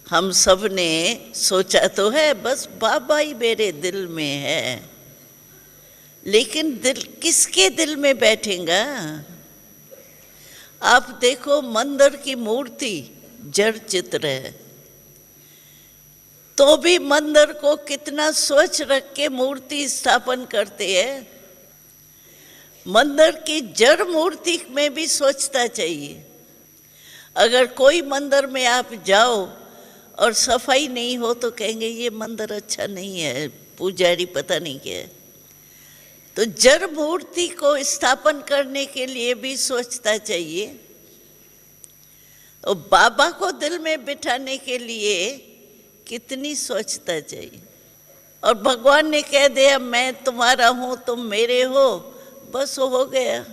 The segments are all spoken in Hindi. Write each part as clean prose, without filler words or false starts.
हम सब ने सोचा तो है बस बाबा ही मेरे दिल में है, लेकिन दिल किसके दिल में बैठेगा? आप देखो मंदिर की मूर्ति जड़ चित्र है, तो भी मंदिर को कितना स्वच्छ रख के मूर्ति स्थापन करते हैं। मंदिर की जड़ मूर्ति में भी स्वच्छता चाहिए। अगर कोई मंदिर में आप जाओ और सफाई नहीं हो तो कहेंगे ये मंदिर अच्छा नहीं है, पुजारी पता नहीं क्या है। तो जड़ मूर्ति को स्थापन करने के लिए भी स्वच्छता चाहिए, और बाबा को दिल में बिठाने के लिए कितनी स्वच्छता चाहिए। और भगवान ने कह दिया मैं तुम्हारा हूं तुम मेरे हो, बस हो गया।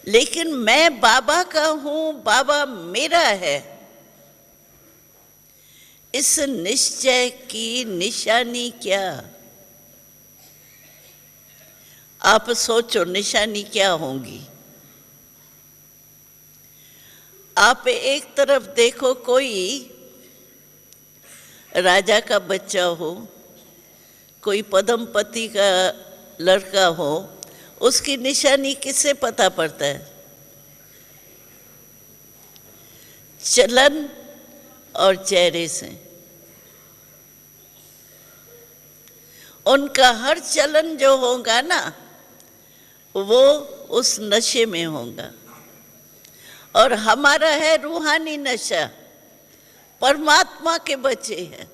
लेकिन मैं बाबा का हूं, बाबा मेरा है, इस निश्चय की निशानी क्या? आप सोचो निशानी क्या होगी। आप एक तरफ देखो, कोई राजा का बच्चा हो, कोई पद्मपति का लड़का हो, उसकी निशानी किससे पता पड़ता है? चलन और चेहरे से। उनका हर चलन जो होगा ना, वो उस नशे में होगा। और हमारा है रूहानी नशा, परमात्मा के बच्चे हैं,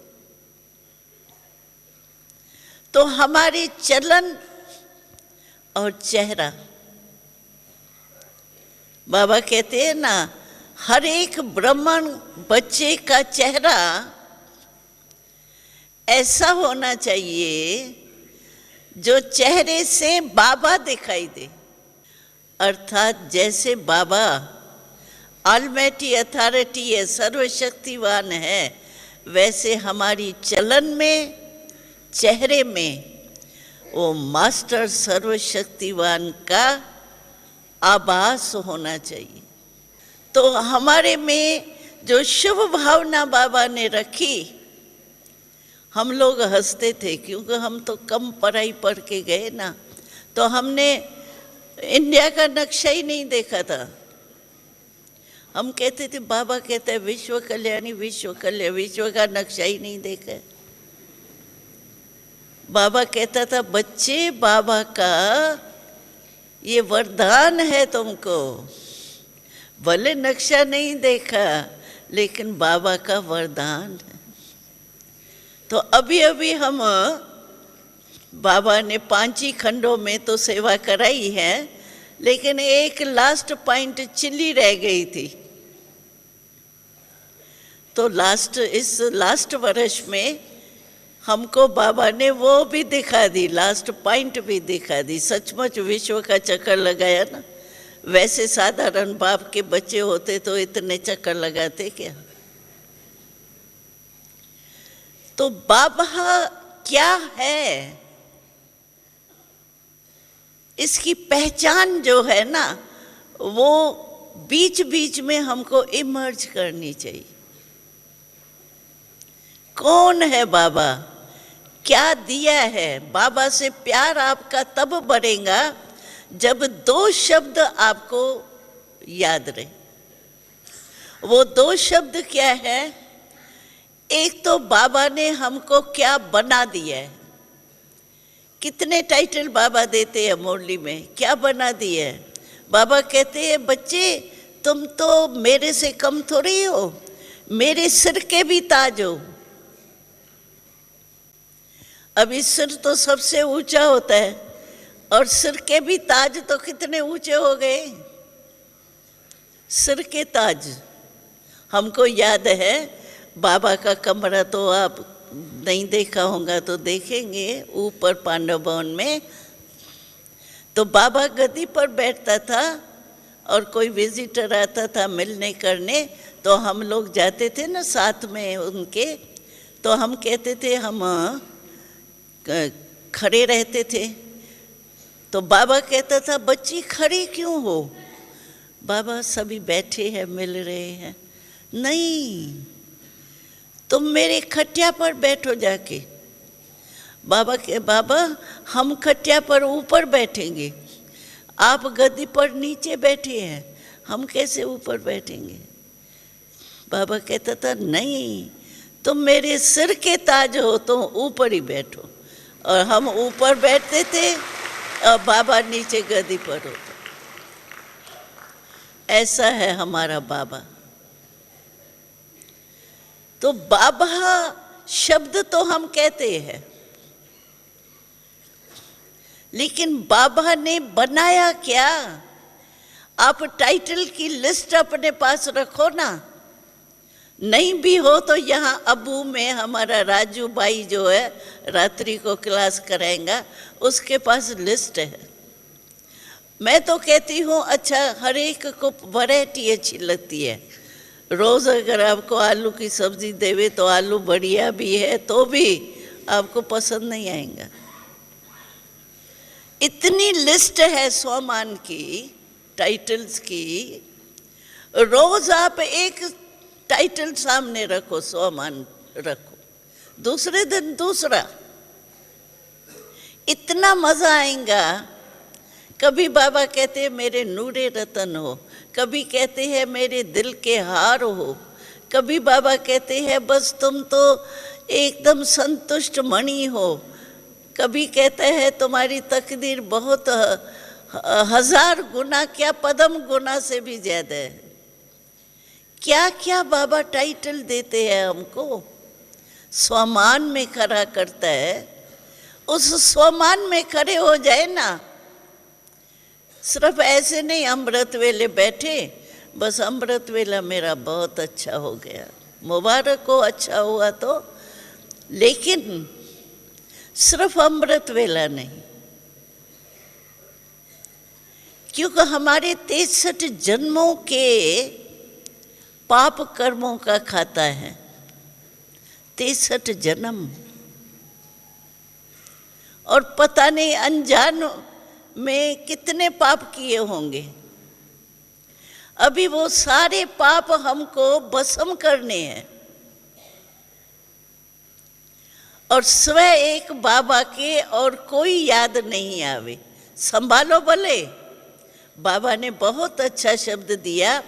तो हमारी चलन और चेहरा, बाबा कहते हैं ना, हर एक ब्राह्मण बच्चे का चेहरा ऐसा होना चाहिए जो चेहरे से बाबा दिखाई दे। अर्थात जैसे बाबा ऑलमाइटी अथॉरिटी है, सर्वशक्तिवान है, वैसे हमारी चलन में, चेहरे में वो मास्टर सर्वशक्तिवान का आभास होना चाहिए। तो हमारे में जो शुभ भावना बाबा ने रखी, हम लोग हंसते थे क्योंकि हम तो कम पढ़ाई पढ़ के गए ना, तो हमने इंडिया का नक्शा ही नहीं देखा था। हम कहते थे बाबा कहते हैं विश्व कल्याणी, विश्व कल्याण, विश्व का नक्शा ही नहीं देखा। बाबा कहता था बच्चे बाबा का ये वरदान है तुमको, भले नक्शा नहीं देखा लेकिन बाबा का वरदान है। तो अभी अभी हम बाबा ने 5 ही खंडों में तो सेवा कराई है, लेकिन एक लास्ट पॉइंट चिल्ली रह गई थी। तो इस लास्ट वर्ष में हमको बाबा ने वो भी दिखा दी, लास्ट पॉइंट भी दिखा दी। सचमुच विश्व का चक्कर लगाया ना। वैसे साधारण बाप के बच्चे होते तो इतने चक्कर लगाते क्या? तो बाबा क्या है, इसकी पहचान जो है ना, वो बीच बीच में हमको इमर्ज करनी चाहिए। कौन है बाबा, क्या दिया है? बाबा से प्यार आपका तब बढ़ेगा जब 2 शब्द आपको याद रहे। वो 2 शब्द क्या है? एक तो बाबा ने हमको क्या बना दिया है। कितने टाइटल बाबा देते हैं मुरली में, क्या बना दिया है? बाबा कहते हैं बच्चे तुम तो मेरे से कम थोड़ी हो, मेरे सिर के भी ताज हो। अभी सिर तो सबसे ऊंचा होता है, और सिर के भी ताज तो कितने ऊंचे हो गए। सिर के ताज हमको याद है। बाबा का कमरा तो आप नहीं देखा होगा तो देखेंगे, ऊपर पांडव भवन में। तो बाबा गद्दी पर बैठता था और कोई विजिटर आता था मिलने करने, तो हम लोग जाते थे ना साथ में उनके। तो हम कहते थे, हम खड़े रहते थे। तो बाबा कहता था बच्ची खड़ी क्यों हो? बाबा सभी बैठे हैं मिल रहे हैं। नहीं, तुम मेरे खटिया पर बैठो जाके। बाबा हम खटिया पर ऊपर बैठेंगे, आप गद्दी पर नीचे बैठे हैं, हम कैसे ऊपर बैठेंगे? बाबा कहता था नहीं, तुम मेरे सिर के ताज हो, तुम ऊपर ही बैठो। और हम ऊपर बैठते थे और बाबा नीचे गद्दी पर होते। ऐसा है हमारा बाबा। तो बाबा शब्द तो हम कहते हैं, लेकिन बाबा ने बनाया क्या? आप टाइटल की लिस्ट अपने पास रखो ना। नहीं भी हो तो यहाँ अबू में हमारा राजू भाई जो है रात्रि को क्लास कराएगा, उसके पास लिस्ट है। मैं तो कहती हूँ अच्छा, हर एक को वैरायटी अच्छी लगती है। रोज़ अगर आपको आलू की सब्जी देवे तो आलू बढ़िया भी है तो भी आपको पसंद नहीं आएगा। इतनी लिस्ट है स्वमान की, टाइटल्स की। रोज आप एक टाइटल सामने रखो, स्वमान रखो, दूसरे दिन दूसरा, इतना मजा आएगा। कभी बाबा कहते हैं मेरे नूरे रतन हो, कभी कहते हैं मेरे दिल के हार हो, कभी बाबा कहते हैं बस तुम तो एकदम संतुष्ट मणि हो, कभी कहते हैं तुम्हारी तकदीर बहुत हजार गुना, क्या पदम गुना से भी ज्यादा है। क्या क्या बाबा टाइटल देते हैं हमको, स्वमान में खड़ा करता है। उस स्वमान में खड़े हो जाए ना, सिर्फ ऐसे नहीं अमृत वेले बैठे बस अमृत वेला मेरा बहुत अच्छा हो गया, मुबारक हो, अच्छा हुआ तो, लेकिन सिर्फ अमृत वेला नहीं, क्योंकि हमारे 63 जन्मों के पाप कर्मों का खाता है। 63 जन्म, और पता नहीं अनजान में कितने पाप किए होंगे। अभी वो सारे पाप हमको भस्म करने हैं। और स्वयं एक बाबा के और कोई याद नहीं आवे, संभालो भले। बाबा ने बहुत अच्छा शब्द दिया,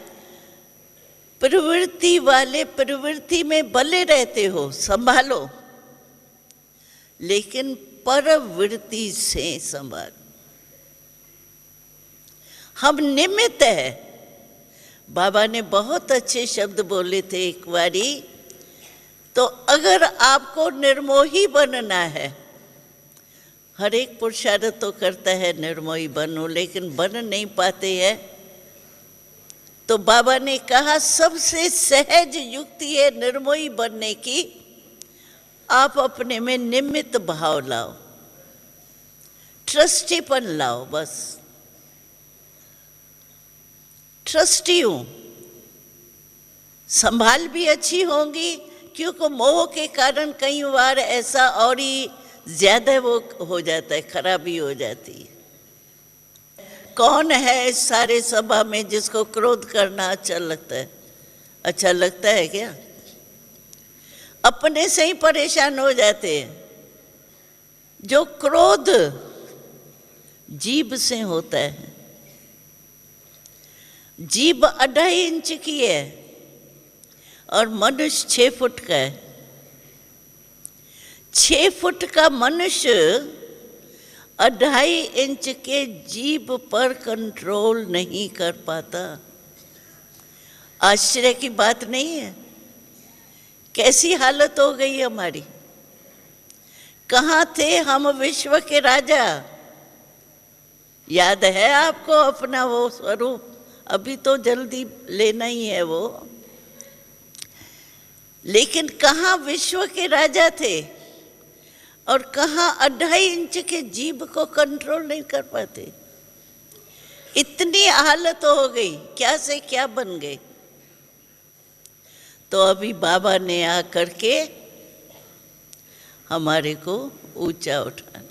प्रवृत्ति वाले प्रवृत्ति में भले रहते हो, संभालो, लेकिन परवृत्ति से संभालो। हम निमित्त है। बाबा ने बहुत अच्छे शब्द बोले थे एक बारी, तो अगर आपको निर्मोही बनना है, हर एक पुरुषार्थ तो करता है निर्मोही बनो, लेकिन बन नहीं पाते हैं, तो बाबा ने कहा सबसे सहज युक्ति है निर्मोही बनने की, आप अपने में निमित्त भाव लाओ, ट्रस्टीपन लाओ। बस ट्रस्टी हूं, संभाल भी अच्छी होंगी, क्योंकि मोह के कारण कई बार ऐसा और ही ज्यादा वो हो जाता है, खराबी हो जाती है। कौन है इस सारे सभा में जिसको क्रोध करना अच्छा लगता है? अच्छा लगता है क्या? अपने से ही परेशान हो जाते हैं। जो क्रोध जीभ से होता है, जीभ 2.5 इंच की है और मनुष्य 6 फुट का है। 6 फुट का मनुष्य 2.5 इंच के जीभ पर कंट्रोल नहीं कर पाता। आश्चर्य की बात नहीं है? कैसी हालत हो गई हमारी। कहाँ थे हम विश्व के राजा? याद है आपको अपना वो स्वरूप? अभी तो जल्दी लेना ही है वो, लेकिन कहाँ विश्व के राजा थे और कहाँ 2.5 इंच के जीभ को कंट्रोल नहीं कर पाते। इतनी हालत हो गई, क्या से क्या बन गए। तो अभी बाबा ने आकर के हमारे को ऊंचा उठाना।